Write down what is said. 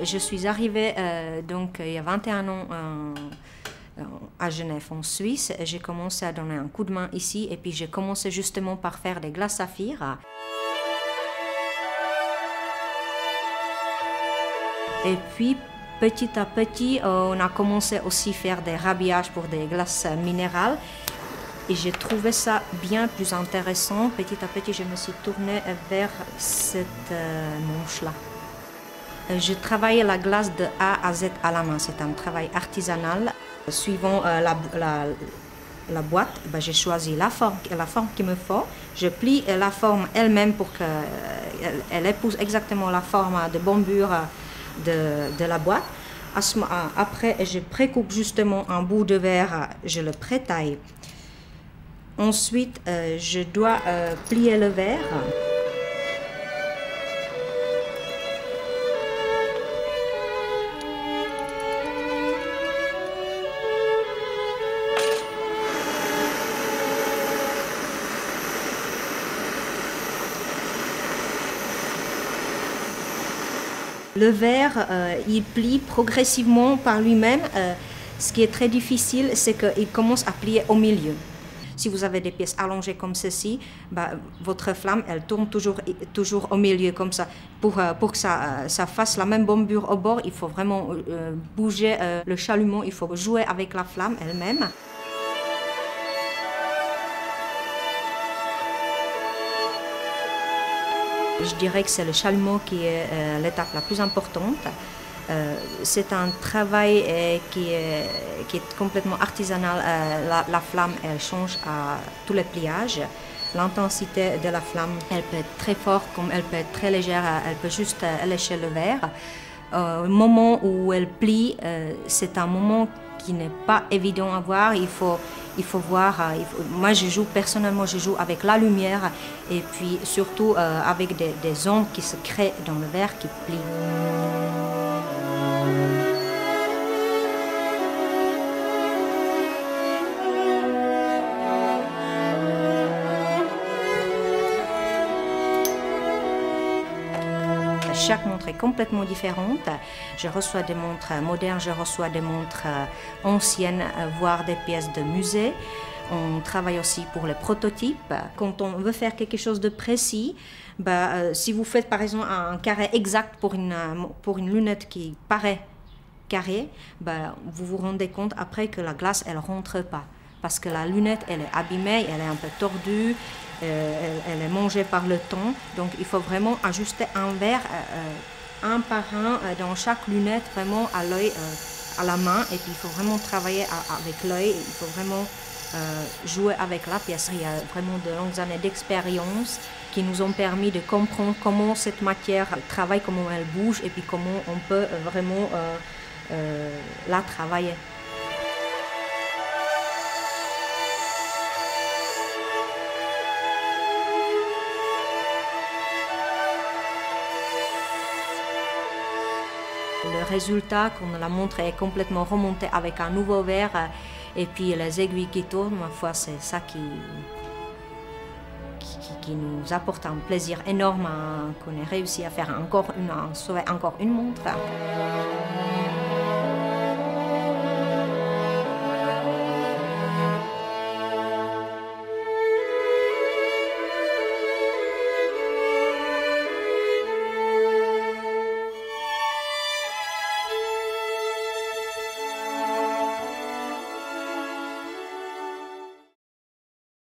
Je suis arrivée donc il y a 21 ans à Genève, en Suisse. J'ai commencé à donner un coup de main ici et puis j'ai commencé justement par faire des glaces saphir. Et puis petit à petit, on a commencé aussi à faire des rhabillages pour des glaces minérales. Et j'ai trouvé ça bien plus intéressant. Petit à petit, je me suis tournée vers cette manche-là. Je travaille la glace de A à Z à la main. C'est un travail artisanal. Suivant la boîte, j'ai choisi la forme qu'il me faut. Je plie la forme elle-même pour qu'elle épouse exactement la forme de bombure de la boîte. Après, je précoupe justement un bout de verre, je le prétaille. Ensuite, je dois plier le verre. Le verre, il plie progressivement par lui-même. Ce qui est très difficile, c'est qu'il commence à plier au milieu. Si vous avez des pièces allongées comme ceci, votre flamme, elle tourne toujours au milieu comme ça. Pour que ça fasse la même bombure au bord, il faut vraiment bouger le chalumeau, il faut jouer avec la flamme elle-même. Je dirais que c'est le chalumeau qui est l'étape la plus importante. C'est un travail qui est complètement artisanal. La flamme, elle change à tous les pliages. L'intensité de la flamme, elle peut être très forte comme elle peut être très légère. Elle peut juste lécher le verre. Au moment où elle plie, c'est un moment qui n'est pas évident à voir. Il faut voir. Moi, personnellement, je joue avec la lumière et puis surtout avec des ondes qui se créent dans le verre qui plie. Chaque montre est complètement différente. Je reçois des montres modernes, je reçois des montres anciennes, voire des pièces de musée. On travaille aussi pour les prototypes. Quand on veut faire quelque chose de précis, si vous faites par exemple un carré exact pour une lunette qui paraît carrée, vous vous rendez compte après que la glace, elle ne rentre pas. Parce que la lunette, elle est abîmée, elle est un peu tordue, elle est mangée par le temps. Donc il faut vraiment ajuster un verre un par un dans chaque lunette, vraiment à l'œil, à la main. Et puis il faut vraiment travailler avec l'œil, il faut vraiment jouer avec la pièce. Il y a vraiment de longues années d'expérience qui nous ont permis de comprendre comment cette matière travaille, comment elle bouge et puis comment on peut vraiment la travailler. Le résultat, quand la montre est complètement remontée avec un nouveau verre et puis les aiguilles qui tournent, ma foi, c'est ça qui nous apporte un plaisir énorme qu'on ait réussi à faire sauver encore une montre.